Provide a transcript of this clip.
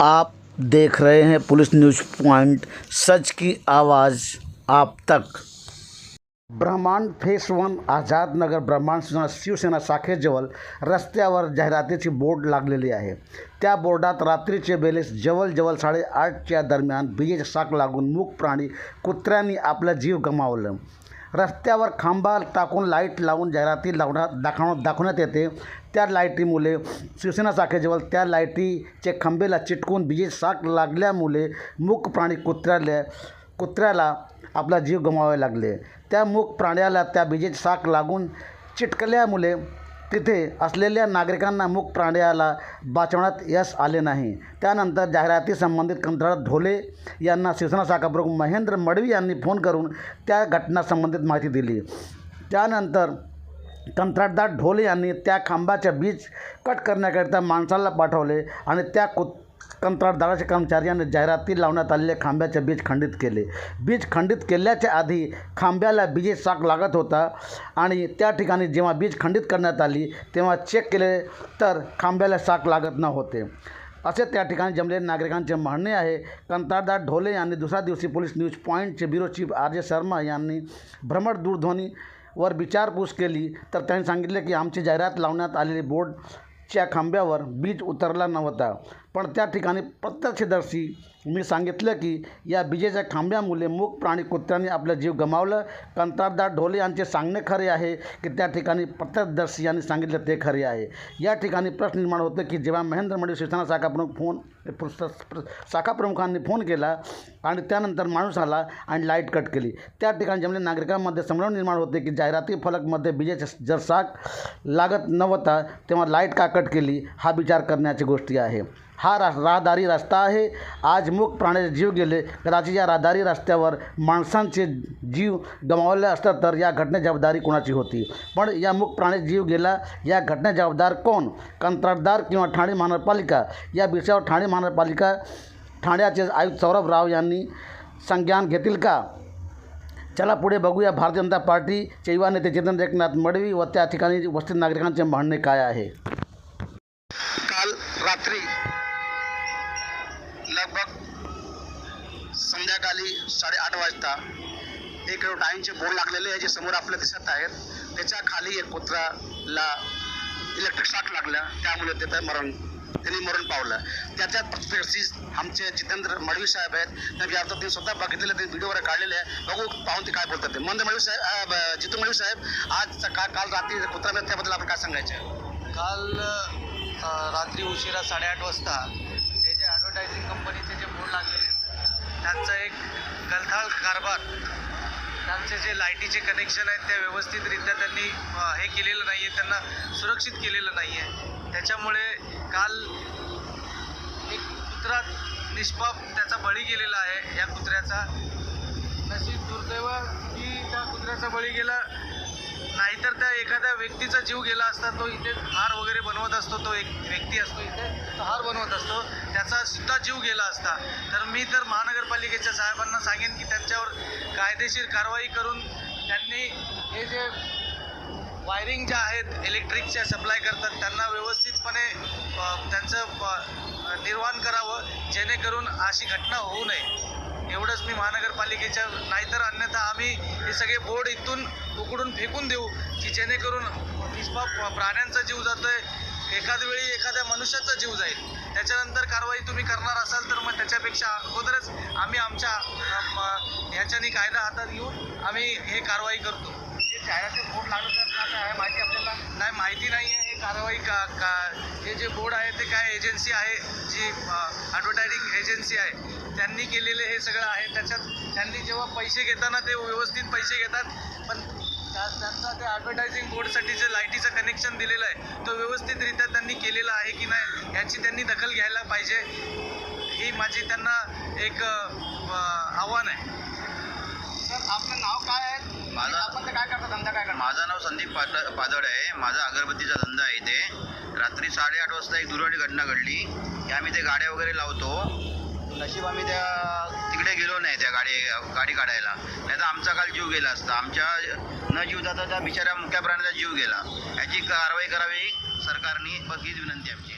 आप देख रहे हैं पुलिस न्यूज़ पॉइंट, सच की आवाज़ आप तक। ब्रह्मांड फेस 1 आझाद नगर ब्रह्मांड शिवसेना शाखेजवळ रस्त्यावर जाहिरातीची बोर्ड लागलेली आहे। त्या बोर्डात रात्रीचे वेळेस जवळजवळ 8:30च्या दरम्यान विजेची शाख लागून मूक प्राणी कुत्र्यांनी आपला जीव गमावला। रस्त्यावर खांबा टाकून लाईट लावून जाहिराती दाखवण्यात येते। त्या लाईटीमुळे शिवसेना शाखेजवळ त्या लाईटीचे खांबेला चिटकून विजेची शाख लागल्यामुळे मूक प्राणी कुत्र्याला आपला जीव गमवावे लागले। त्या मूक प्राण्याला त्या विजेची शाख लागून चिटकल्यामुळे तिथे असलेल्या नागरिकांना मूक प्राण्याला वाचवण्यात यश आले नाही। त्यानंतर जाहिराती संबंधित कंत्राटदार ढोले यांना शिवसेना शाखा प्रमुख महेंद्र मडवी यांनी फोन करून त्या घटनासंबंधित माहिती दिली। त्यानंतर कंत्राटदार ढोले यांनी त्या खांबाच्या वीज कट करण्याकरिता माणसाला पाठवले आणि त्या कंत्राटदाराच्या कर्मचाऱ्यांनी जाहिराती लावण्यात आलेल्या खांब्याचे वीज खंडित केले। वीज खंडित केल्याच्या आधी खांब्याला विजेची शाख लागत होता आणि त्या ठिकाणी जेव्हा वीज खंडित करण्यात आली तेव्हा चेक केले तर खांब्याला शाख लागत नव्हते, असे त्या ठिकाणी जमलेल्या नागरिकांचे म्हणणे आहे। कंत्राटदार ढोले यांनी दुसऱ्या दिवशी पोलीस न्यूज पॉईंटचे ब्युरो चीफ RJ शर्मा यांनी भ्रमण दूरध्वनीवर विचारपूस केली तर त्यांनी सांगितले की आमची जाहिरात लावण्यात आलेली बोर्डच्या खांब्यावर वीज उतरला नव्हता, पण त्या ठिकाणी प्रत्यक्षदर्शी मी सांगितलं की या विजेच्या खांब्यामुळे मूक प्राणी कुत्र्यांनी आपला जीव गमावला। कंत्राटदार ढोले यांचे सांगणे खरे आहे की त्या ठिकाणी प्रत्यक्षदर्शी यांनी सांगितलं ते खरे आहे। या ठिकाणी प्रश्न निर्माण होतो की जेव्हा महेंद्र मडवी शिवसेना शाखा प्रमुखांनी फोन केला आणि त्यानंतर माणूस आला आणि लाईट कट केली, त्या ठिकाणी जमलेल्या नागरिकांमध्ये संभ्रम निर्माण होते की जाहिराती फलकमध्ये विजेची जर शाख लागत नव्हता तेव्हा लाईट का कट केली, हा विचार करण्याची गोष्टी आहे। हा रहदारी रस्ता आहे। आज मूक प्राण्याचे जीव गेले, कदाचित या रहदारी रस्त्यावर माणसांचे जीव गमावले असतात तर या घटनेची जबाबदारी कोणाची होती, पण या मूक प्राण्याचा जीव गेला, या घटनेचा जबाबदार कोण? कंत्राटदार किंवा ठाणे महानगरपालिका? या विषयावर ठाणे महानगरपालिका ठाण्याचे आयुक्त सौरभ राव यांनी संज्ञान घेतील का? चला पुढे बघूया भारतीय जनता पार्टीचे युवा नेते चेतन एकनाथ मडवी व त्या ठिकाणी उपस्थित नागरिकांचे म्हणणे काय आहे। काल रात्री लगभग संध्याकाळी 8:30 वाजता एक टाईमचे बोर्ड लागलेले आहे जे समोर आपल्याला दिसत आहेत। त्याच्या खाली एक कुत्र्याला इलेक्ट्रिक शॉक लागला, त्यामुळे त्यांनी मरण पावलं। त्याच्यात प्रत्यक्षी आमचे जितेंद्र मडवी साहेब आहेत, त्यांनी स्वतः बघितलेले, ते व्हिडिओवर काढलेले आहे, बघू पाहून ते काय बोलतात ते। महेंद्र मडवी साहेब, जितेंद्र मडवी साहेब, आज काल रात्री कुत्रा त्याबद्दल आपण काय सांगायचं? काल रात्री उशिरा 8:30 वाजता ते जे ॲडव्हर्टायझिंग कंपनीचे जे बोर्ड लागलेले त्यांचा एक गलथाळ कारभार, त्यांचे जे लाईटीचे कनेक्शन आहेत ते व्यवस्थितरित्या त्यांनी हे केलेलं नाही आहे, त्यांना सुरक्षित केलेलं नाही आहे। त्याच्यामुळे काल एक कुत्रा निष्पाप त्याचा बळी गेलेला आहे। या कुत्र्याचा नशीब दुर्दैव की त्या कुत्र्याचा बळी गेला, नाहीतर त्या एखाद्या व्यक्तीचा जीव गेला असता। तो इथे हार वगैरे बनवत असतो, तो एक व्यक्ती असतो इथे, तो हार बनवत असतो, त्याचा सुद्धा जीव गेला असता। तर मी तर महानगरपालिकेच्या साहेबांना सांगेन की त्यांच्यावर कायदेशीर कारवाई करून त्यांनी हे जे वायरिंग ज्या आहेत इलेक्ट्रिकच्या सप्लाय करतात त्यांना व्यवस्थितपणे त्यांचं निर्वाहन करावं, जेणेकरून अशी घटना होऊ नये। एवढंच मी महानगरपालिकेच्या, नाहीतर अन्यथा आम्ही हे सगळे बोर्ड इथून उकडून फेकून देऊ की जेणेकरून निष्पाप प्राण्यांचा जीव जातोय, एखाद वेळी एखाद्या मनुष्याचा जीव जाईल। त्याच्यानंतर कारवाई तुम्ही करणार असाल तर मग त्याच्यापेक्षा अगोदरच आम्ही आमच्या ह्याच्यानी कायदा हातात घेऊन आम्ही हे कारवाई करतो। हे जाहिराती बोर्ड लागत आहे, माहिती आपल्याला नाही, माहिती नाही आहे। हे कारवाई हे जे बोर्ड आहे ते काय एजन्सी आहे, जी ॲडव्हर्टायझिंग एजन्सी आहे त्यांनी केलेले हे सगळं आहे। त्याच्यात त्यांनी जेव्हा पैसे घेताना ते व्यवस्थित पैसे घेतात, पण त्यांचा ते ॲडव्हर्टायझिंग बोर्डसाठी जे लाईटीचं कनेक्शन दिलेलं आहे तो व्यवस्थितरित्या त्यांनी केलेलं आहे की नाही याची त्यांनी दखल घ्यायला पाहिजे, ही माझी त्यांना एक आव्हान आहे। सर, आपलं नाव काय आहे? आपण काय करता, धंदा काय करता? माझं नाव संदीप पादड आहे। माझा अगरबत्तीचा धंदा आहे इथे। रात्री 8:30 वाजता एक दुर्घटना घटना घडली की आम्ही ते गाड्या वगैरे लावतो, नशीब आम्ही तिकडे गेलो नाही त्या गाडी काढायला, नाही तर आमचा काल जीव गेला असता। आमच्या न जीव जाता त्या बिचाऱ्या मुक्या प्राण्याचा जीव गेला। याची कारवाई करावी सरकारने, बस हीच विनंती आमची।